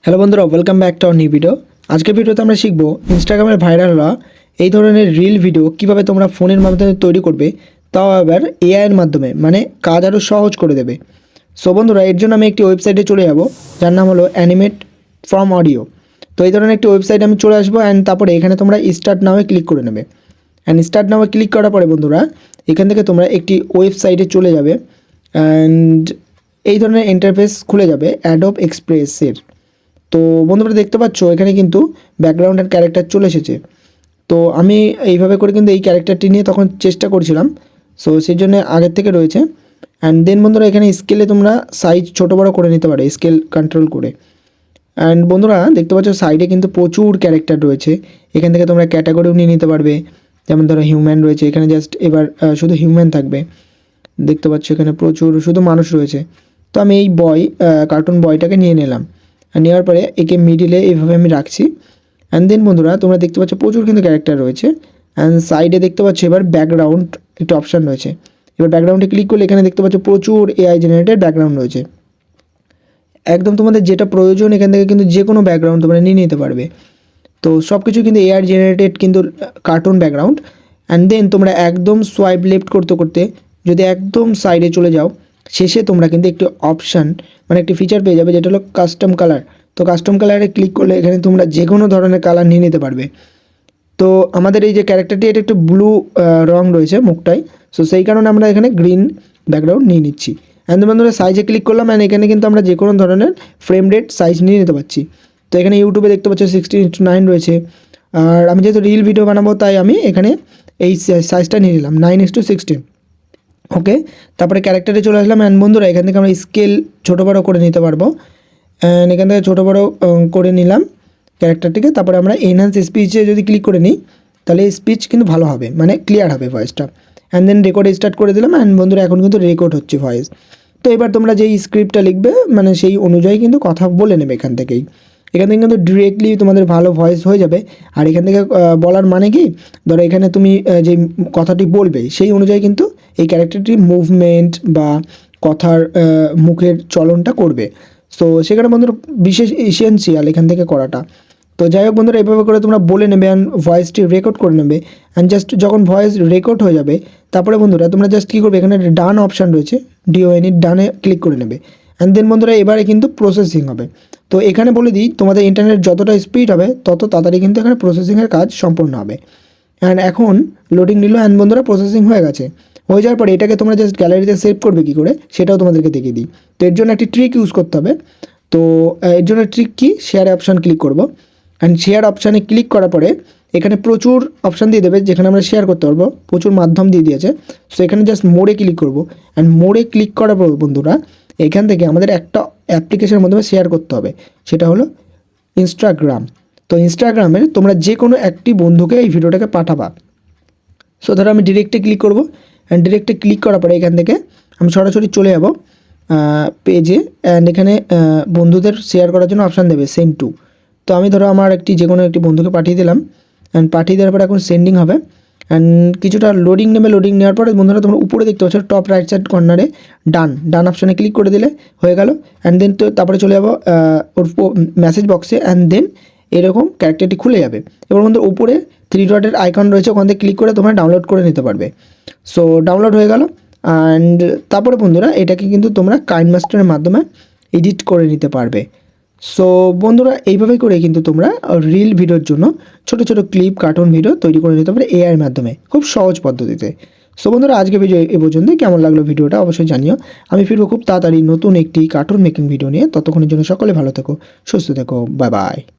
Hello বন্ধুরা, welcome back to our new video. আজকের ভিডিওতে আমরা শিখব ইনস্টাগ্রামের ভাইরাল হওয়া এই ধরনের রিল ভিডিও কিভাবে তোমরা ফোনের মাধ্যমে তৈরি করবে, তাও আবার এআইয়ের মাধ্যমে, মানে কাজ আরও সহজ করে দেবে। সো বন্ধুরা, এর জন্য আমি একটি ওয়েবসাইটে চলে যাব যার নাম হলো অ্যানিমেট ফ্রম অডিও। তো এই ধরনের একটি ওয়েবসাইটে আমি চলে আসবো অ্যান্ড তারপরে এখানে তোমরা স্টার্ট নামে ক্লিক করে নেবে। অ্যান্ড স্টার্ট নামে ক্লিক করার পরে বন্ধুরা এখান থেকে তোমরা একটি ওয়েবসাইটে চলে যাবে অ্যান্ড এই ধরনের ইন্টারফেস খুলে যাবে অ্যাডোব এক্সপ্রেসের। তো বন্ধুরা দেখতে পাচ্ছ এখানে কিন্তু ব্যাকগ্রাউন্ডের ক্যারেক্টার চলে এসেছে। তো আমি এইভাবে করে কিন্তু এই ক্যারেক্টারটি নিয়ে তখন চেষ্টা করছিলাম, সো সেই জন্য আগের থেকে রয়েছে। অ্যান্ড দেন বন্ধুরা এখানে স্কেলে তোমরা সাইজ ছোটো বড়ো করে নিতে পারো স্কেল কন্ট্রোল করে। অ্যান্ড বন্ধুরা দেখতে পাচ্ছ সাইডে কিন্তু প্রচুর ক্যারেক্টার রয়েছে, এখান থেকে তোমরা ক্যাটাগরিও নিয়ে নিতে পারবে। যেমন ধরো হিউম্যান রয়েছে, এখানে জাস্ট এবার শুধু হিউম্যান থাকবে। দেখতে পাচ্ছ এখানে প্রচুর শুধু মানুষ রয়েছে। তো আমি এই কার্টুন বয়টাকে নিয়ে নিলাম। নেওয়ার পরে একে মিডিলে এইভাবে আমি রাখছি। অ্যান্ড দেন বন্ধুরা তোমরা দেখতে পাচ্ছ প্রচুর কিন্তু ক্যারেক্টার রয়েছে। অ্যান্ড সাইডে দেখতে পাচ্ছ এবার ব্যাকগ্রাউন্ড একটা অপশান রয়েছে। এবার ব্যাকগ্রাউন্ডে ক্লিক করলে এখানে দেখতে পাচ্ছ প্রচুর এআই জেনারেটেড ব্যাকগ্রাউন্ড রয়েছে। একদম তোমাদের যেটা প্রয়োজন এখান থেকে কিন্তু যে কোনো ব্যাকগ্রাউন্ড তোমরা নিয়ে নিতে পারবে। তো সব কিছু কিন্তু এআই জেনারেটেড কিন্তু কার্টুন ব্যাকগ্রাউন্ড। অ্যান্ড দেন তোমরা একদম সোয়াইপ লেফট করতে করতে যদি একদম সাইডে চলে যাও, শেষে তোমরা কিন্তু একটি অপশান মানে একটি ফিচার পেয়ে যাবে যেটা হলো কাস্টম কালার। তো কাস্টম কালারে ক্লিক করলে এখানে তোমরা যে কোনো ধরনের কালার নিয়ে নিতে পারবে। তো আমাদের এই যে ক্যারেক্টারটি এটা একটু ব্লু রং রয়েছে মুখটাই, সো সেই কারণে আমরা এখানে গ্রিন ব্যাকগ্রাউন্ড নিয়ে নিচ্ছি। অ্যান্ড বন্ধুরা সাইজে ক্লিক করলাম অ্যান্ড এখানে কিন্তু আমরা যে কোনো ধরনের ফ্রেম রেট সাইজ নিয়ে নিতে পারছি। তো এখানে ইউটিউবে দেখতে পাচ্ছি 16:9 রয়েছে, আর আমি যেহেতু রিল ভিডিও বানাবো তাই আমি এখানে এই সাইজটা নিয়ে নিলাম 9:16। ওকে, তারপরে ক্যারেক্টারে চলে আসলাম। অ্যান্ড বন্ধুরা এখান থেকে আমরা স্কেল ছোটো বড়ো করে নিতে পারবো। অ্যান্ড এখান থেকে ছোটো বড়ো করে নিলাম ক্যারেক্টারটিকে। তারপরে আমরা এনহান্স স্পিচে যদি ক্লিক করে নিই তাহলে স্পিচ কিন্তু ভালো হবে, মানে ক্লিয়ার হবে ভয়েসটা। অ্যান্ড দেন রেকর্ড স্টার্ট করে দিলাম। অ্যান্ড বন্ধুরা এখন কিন্তু রেকর্ড হচ্ছে ভয়েস। তো এবার তোমরা যেই স্ক্রিপ্টটা লিখবে মানে সেই অনুযায়ী কিন্তু কথা বলে নেবে এখান থেকে কিন্তু ডিরেক্টলি তোমাদের ভালো ভয়েস হয়ে যাবে। আর এখান থেকে বলার মানে কি, ধরো এখানে তুমি যে কথাটি বলবে সেই অনুযায়ী কিন্তু এই ক্যারেক্টারটির মুভমেন্ট বা কথার মুখের চলনটা করবে। সো সেখানে বন্ধুরা বিশেষ এসেনশিয়াল এখান থেকে করাটা। তো যাই হোক বন্ধুরা এভাবে করে তোমরা বলে নেবে অ্যান্ড ভয়েসটি রেকর্ড করে নেবে। অ্যান্ড জাস্ট যখন ভয়েস রেকর্ড হয়ে যাবে তারপরে বন্ধুরা তোমরা জাস্ট কী করবে, এখানে ডান অপশান রয়েছে ডিওএনই, ডানে ক্লিক করে নেবে। অ্যান্ড দেন বন্ধুরা এবারে কিন্তু প্রসেসিং হবে। তো এখানে বলে দিই তোমাদের ইন্টারনেট যতটা স্পিড হবে তত তাড়াতাড়ি কিন্তু এখানে প্রসেসিংয়ের কাজ সম্পূর্ণ হবে। অ্যান্ড এখন লোডিং নিল অ্যান্ড বন্ধুরা প্রসেসিং হয়ে গেছে। হয়ে যাওয়ার পরে এটাকে তোমরা জাস্ট গ্যালারিতে সেভ করবে কী করে সেটাও তোমাদেরকে দেখিয়ে দিই। তো এর জন্য একটি ট্রিক ইউজ করতে হবে। তো এর জন্য ট্রিক কি, শেয়ার অপশান ক্লিক করব। অ্যান্ড শেয়ার অপশানে ক্লিক করার পরে এখানে প্রচুর অপশান দিয়ে দেবে যেখানে আমরা শেয়ার করতে পারবো, প্রচুর মাধ্যম দিয়ে দিয়েছে। সো এখানে জাস্ট মোড়ে ক্লিক করব। অ্যান্ড মোড়ে ক্লিক করার পর বন্ধুরা এখান থেকে আমাদের একটা অ্যাপ্লিকেশনের মাধ্যমে শেয়ার করতে হবে, সেটা হলো ইনস্টাগ্রাম। তো ইনস্টাগ্রামে তোমরা যে কোনো একটি বন্ধুকে এই ভিডিওটাকে পাঠাবা। সো ধরো আমি ডিরেক্টে ক্লিক করব। অ্যান্ড ডিরেক্টে ক্লিক করার পরে এখান থেকে আমি সরাসরি চলে যাব পেজে। অ্যান্ড এখানে বন্ধুদের শেয়ার করার জন্য অপশান দেবে সেন্ড টু। তো আমি ধরো আমার যে কোনো একটি বন্ধুকে পাঠিয়ে দিলাম। অ্যান্ড পাঠিয়ে দেওয়ার পরে এখন সেন্ডিং হবে। অ্যান্ড কিছুটা লোডিং নেবে। লোডিং নেওয়ার পরে বন্ধুরা তোমরা উপরে দেখতে পাচ্ছ টপ রাইট সাইড কর্নারে ডান অপশানে ক্লিক করে দিলে হয়ে গেল। অ্যান্ড দেন তো তারপরে চলে যাবো ওর মেসেজ বক্সে। অ্যান্ড দেন এরকম ক্যারেক্টারটি খুলে যাবে। এবার বন্ধুরা উপরে 3 ডটের আইকন রয়েছে, ওখান থেকে ক্লিক করে তোমরা ডাউনলোড করে নিতে পারবে। সো ডাউনলোড হয়ে গেল। অ্যান্ড তারপরে বন্ধুরা এটাকে কিন্তু তোমরা কাইনমাস্টারের মাধ্যমে এডিট করে নিতে পারবে। সো বন্ধুরা এইভাবে করে কিন্তু তোমরা রিল ভিডিওর জন্য ছোট ছোট ক্লিপ কার্টুন ভিডিও তৈরি করে নিতে পারবে এআইয়ের মাধ্যমে খুব সহজ পদ্ধতিতে। সো বন্ধুরা আজকে ভিডিও এ পর্যন্ত। কেমন লাগলো ভিডিওটা অবশ্যই জানিও। আমি ফিরবো খুব তাড়াতাড়ি নতুন একটি কার্টুন মেকিং ভিডিও নিয়ে। ততক্ষণের জন্য সকলে ভালো থেকো, সুস্থ থেকো, বাই বাই।